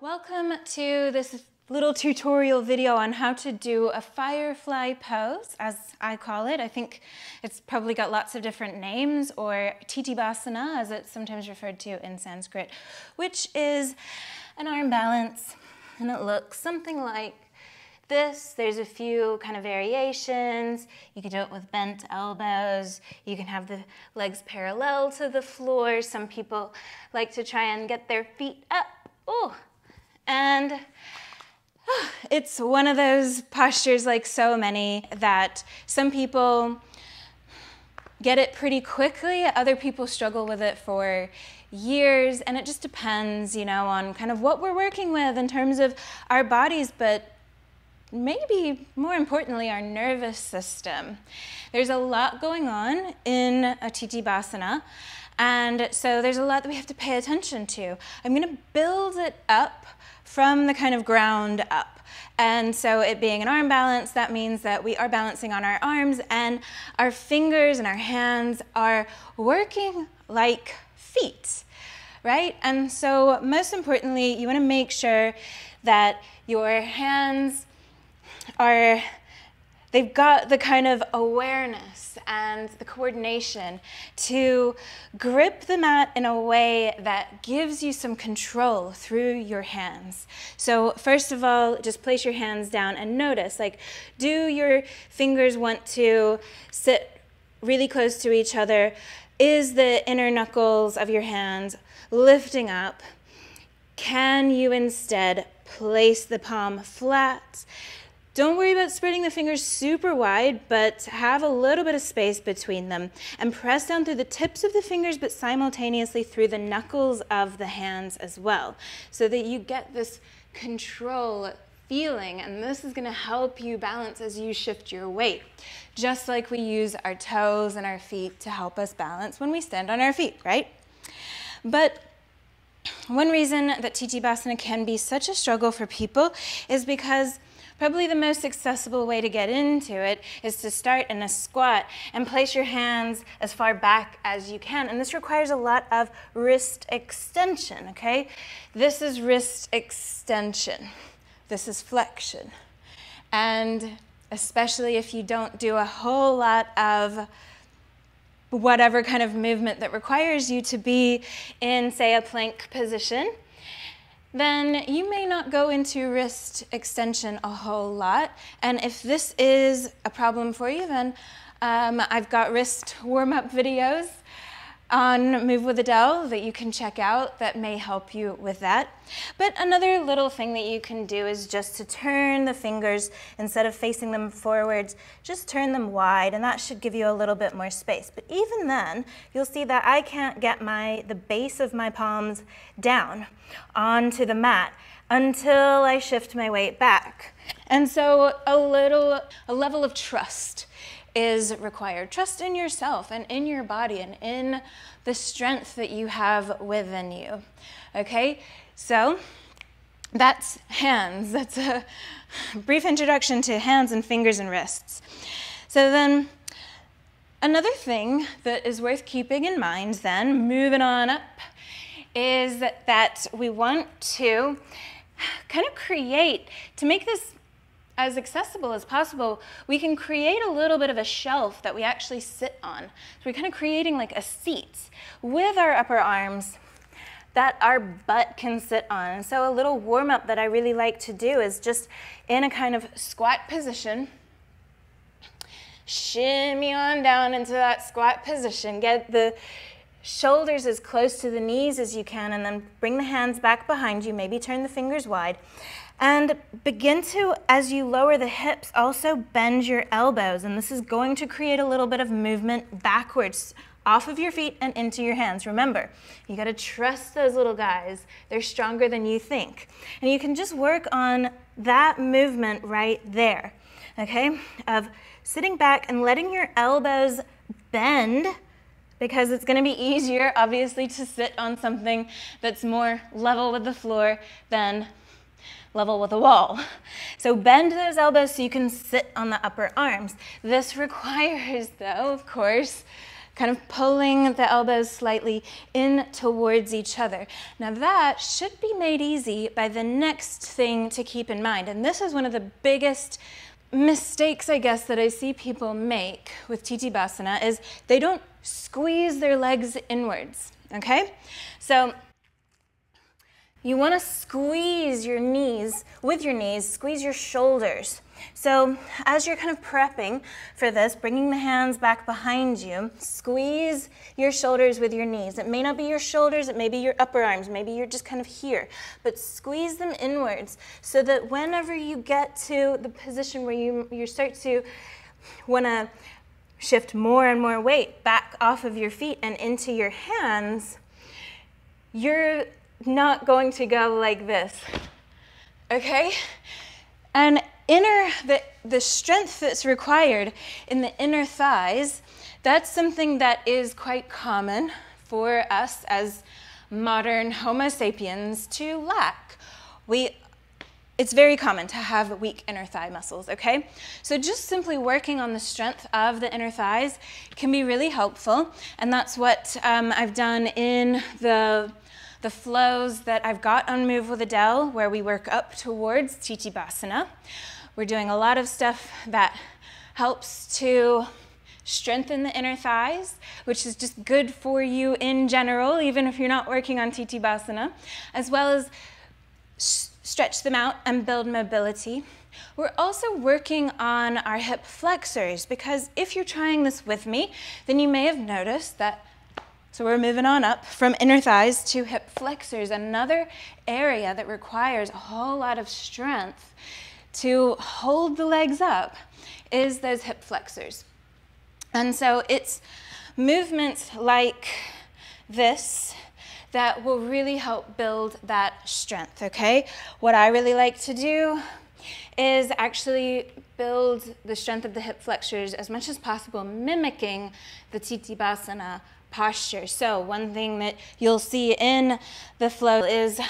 Welcome to this little tutorial video on how to do a firefly pose, as I call it. I think it's probably got lots of different names, or Tittibhasana, as it's sometimes referred to in Sanskrit, which is an arm balance, and it looks something like this. There's a few kind of variations. You can do it with bent elbows. You can have the legs parallel to the floor. Some people like to try and get their feet up. Oh, and it's one of those postures, like so many, that some people get it pretty quickly. Other people struggle with it for years, and it just depends, on kind of what we're working with in terms of our bodies, but maybe more importantly, our nervous system. There's a lot going on in a Tittibhasana, and so there's a lot that we have to pay attention to. I'm going to build it up from the kind of ground up. And so it being an arm balance, that means that we are balancing on our arms, and our fingers and our hands are working like feet, right? And so most importantly, you want to make sure that your hands they've got the kind of awareness and the coordination to grip the mat in a way that gives you some control through your hands. So first of all, just place your hands down and notice, do your fingers want to sit really close to each other? Is the inner knuckles of your hands lifting up? Can you instead place the palm flat? Don't worry about spreading the fingers super wide, but have a little bit of space between them, and press down through the tips of the fingers, but simultaneously through the knuckles of the hands as well, so that you get this control feeling, and this is going to help you balance as you shift your weight, just like we use our toes and our feet to help us balance when we stand on our feet, right? But one reason that Tittibhasana can be such a struggle for people is because probably the most accessible way to get into it is to start in a squat and place your hands as far back as you can. And this requires a lot of wrist extension, okay? This is wrist extension. This is flexion. And especially if you don't do a whole lot of whatever kind of movement that requires you to be in, say, a plank position, then you may not go into wrist extension a whole lot. And if this is a problem for you, then I've got wrist warm-up videos on Move with Adell that you can check out that may help you with that. But another little thing that you can do is just to turn the fingers, instead of facing them forwards, just turn them wide, and that should give you a little bit more space. But even then, you'll see that I can't get the base of my palms down onto the mat until I shift my weight back. And so a level of trust is required. Trust in yourself and in your body and in the strength that you have within you. Okay, so that's hands. That's a brief introduction to hands and fingers and wrists. So then another thing that is worth keeping in mind then, moving on up, is that we want to kind of to make this as accessible as possible, we can create a little bit of a shelf that we actually sit on. So we're kind of creating like a seat with our upper arms that our butt can sit on. And so a little warm-up that I really like to do is just in a kind of squat position, shimmy on down into that squat position, get the shoulders as close to the knees as you can, and then bring the hands back behind you, maybe turn the fingers wide. And begin to, as you lower the hips, also bend your elbows. And this is going to create a little bit of movement backwards off of your feet and into your hands. Remember, you got to trust those little guys. They're stronger than you think. And you can just work on that movement right there, okay? Of sitting back and letting your elbows bend, because it's going to be easier, obviously, to sit on something that's more level with the floor than level with a wall. So bend those elbows so you can sit on the upper arms. This requires, though, of course, kind of pulling the elbows slightly in towards each other. Now that should be made easy by the next thing to keep in mind. And this is one of the biggest mistakes, I guess, that I see people make with Tittibhasana is they don't squeeze their legs inwards, okay? So you want to squeeze your knees, with your knees, squeeze your shoulders. So as you're kind of prepping for this, bringing the hands back behind you, squeeze your shoulders with your knees. It may not be your shoulders, it may be your upper arms, maybe you're just kind of here, but squeeze them inwards so that whenever you get to the position where you start to want to shift more and more weight back off of your feet and into your hands, you're not going to go like this, okay? And the strength that's required in the inner thighs, that's something that is quite common for us as modern Homo sapiens to lack. It's very common to have weak inner thigh muscles, okay? So just simply working on the strength of the inner thighs can be really helpful, and that's what I've done in the flows that I've got on Move with Adell, where we work up towards Tittibhasana. We're doing a lot of stuff that helps to strengthen the inner thighs, which is just good for you in general, even if you're not working on Tittibhasana, as well as stretch them out and build mobility. We're also working on our hip flexors, because if you're trying this with me, then you may have noticed that. So we're moving on up from inner thighs to hip flexors. Another area that requires a whole lot of strength to hold the legs up is those hip flexors. And so it's movements like this that will really help build that strength, okay? What I really like to do is actually build the strength of the hip flexors as much as possible, mimicking the Tittibhasana posture. So one thing that you'll see in the flow is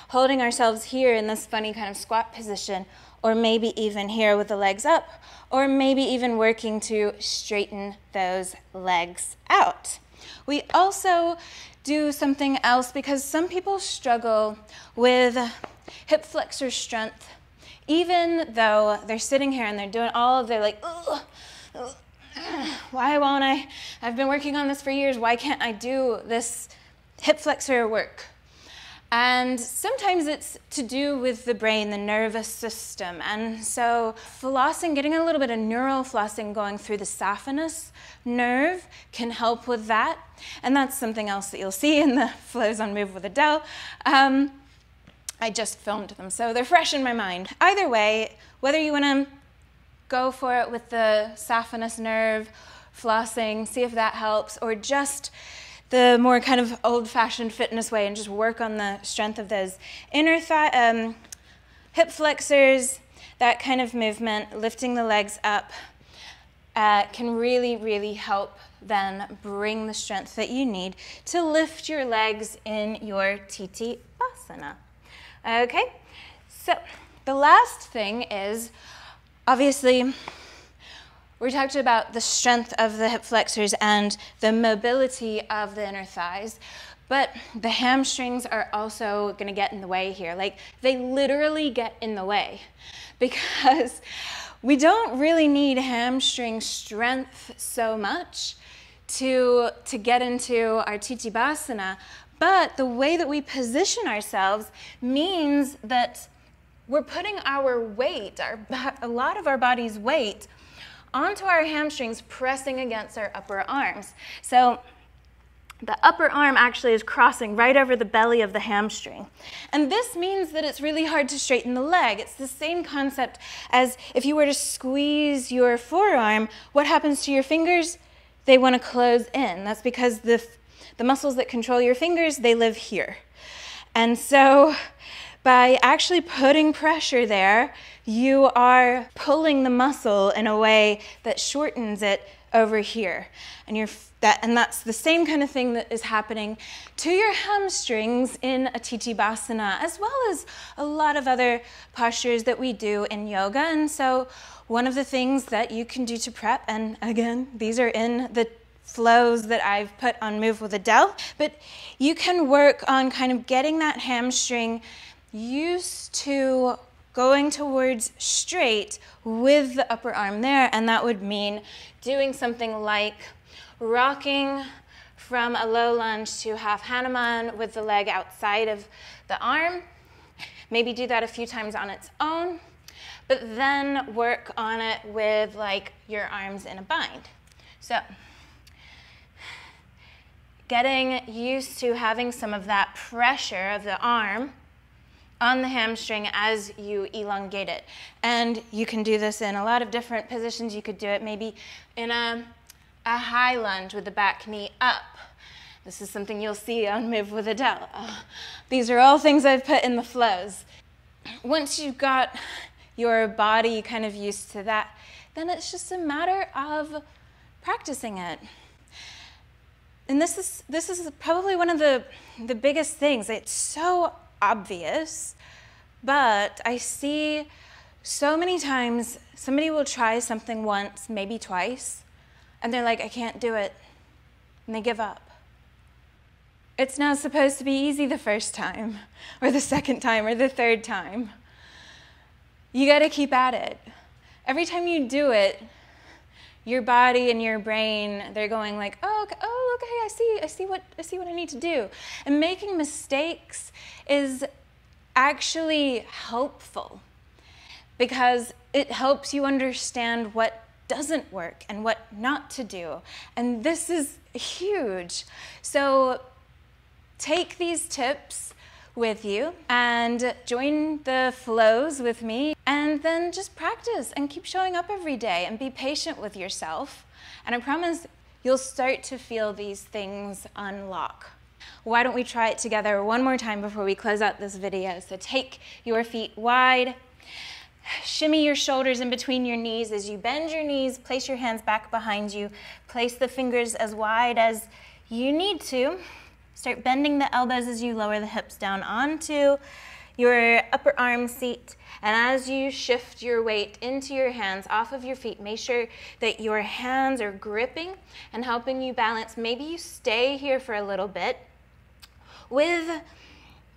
holding ourselves here in this funny kind of squat position, or maybe even here with the legs up, or maybe even working to straighten those legs out. We also do something else because some people struggle with hip flexor strength, even though they're sitting here and they're doing all of their like, ugh, ugh, why won't I? I've been working on this for years. Why can't I do this hip flexor work? And sometimes it's to do with the brain, the nervous system. And so flossing, getting a little bit of neural flossing going through the saphenous nerve can help with that. And that's something else that you'll see in the flows on Move with Adell. I just filmed them, so they're fresh in my mind. Either way, whether you want to go for it with the saphenous nerve flossing, see if that helps, or just the more kind of old-fashioned fitness way and just work on the strength of those inner thigh, hip flexors, that kind of movement, lifting the legs up, can really, really help then bring the strength that you need to lift your legs in your Tittibhasana. Okay, so the last thing is, obviously, we talked about the strength of the hip flexors and the mobility of the inner thighs, but the hamstrings are also going to get in the way here. Like, they literally get in the way because we don't really need hamstring strength so much to get into our Tittibhasana, but the way that we position ourselves means that we're putting our weight, a lot of our body's weight, onto our hamstrings, pressing against our upper arms. So the upper arm actually is crossing right over the belly of the hamstring. And this means that it's really hard to straighten the leg. It's the same concept as if you were to squeeze your forearm, what happens to your fingers? They want to close in. That's because the muscles that control your fingers, they live here. And so by actually putting pressure there, you are pulling the muscle in a way that shortens it over here. And that's the same kind of thing that is happening to your hamstrings in a Tittibhasana, as well as a lot of other postures that we do in yoga. And so one of the things that you can do to prep, and again, these are in the flows that I've put on Move with Adell, but you can work on kind of getting that hamstring used to going towards straight with the upper arm there, and that would mean doing something like rocking from a low lunge to half Hanuman with the leg outside of the arm. Maybe do that a few times on its own, but then work on it with like your arms in a bind. So getting used to having some of that pressure of the arm on the hamstring as you elongate it. And you can do this in a lot of different positions. You could do it maybe in a high lunge with the back knee up. This is something you'll see on Move with Adell. These are all things I've put in the flows. Once you've got your body kind of used to that, then it's just a matter of practicing it. And this is probably one of the biggest things. It's so obvious, but I see so many times somebody will try something once, maybe twice, and they're like, I can't do it, and they give up. It's not supposed to be easy the first time, or the second time, or the third time. You gotta keep at it. Every time you do it, your body and your brain, they're going like, oh, okay, I see what I need to do. And making mistakes is actually helpful because it helps you understand what doesn't work and what not to do. And this is huge. So take these tips with you and join the flows with me, and then just practice and keep showing up every day and be patient with yourself. And I promise you'll start to feel these things unlock. Why don't we try it together one more time before we close out this video? So take your feet wide, shimmy your shoulders in between your knees as you bend your knees, place your hands back behind you, place the fingers as wide as you need to. Start bending the elbows as you lower the hips down onto your upper arm seat. And as you shift your weight into your hands off of your feet, make sure that your hands are gripping and helping you balance. Maybe you stay here for a little bit with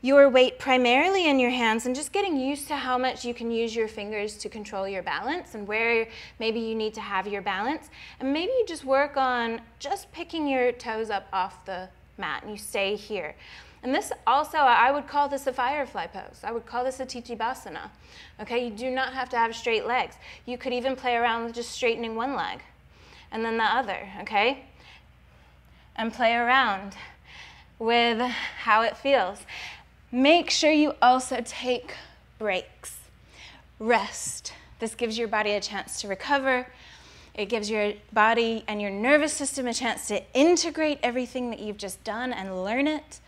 your weight primarily in your hands and just getting used to how much you can use your fingers to control your balance and where maybe you need to have your balance. And maybe you just work on just picking your toes up off the mat and you stay here. And this also, I would call this a Firefly pose. I would call this a Tittibhasana. Okay, you do not have to have straight legs. You could even play around with just straightening one leg and then the other, okay? And play around with how it feels. Make sure you also take breaks. Rest. This gives your body a chance to recover. It gives your body and your nervous system a chance to integrate everything that you've just done and learn it,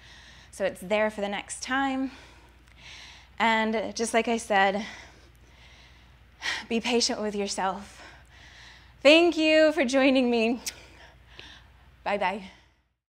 so it's there for the next time. And just like I said, be patient with yourself. Thank you for joining me. Bye-bye.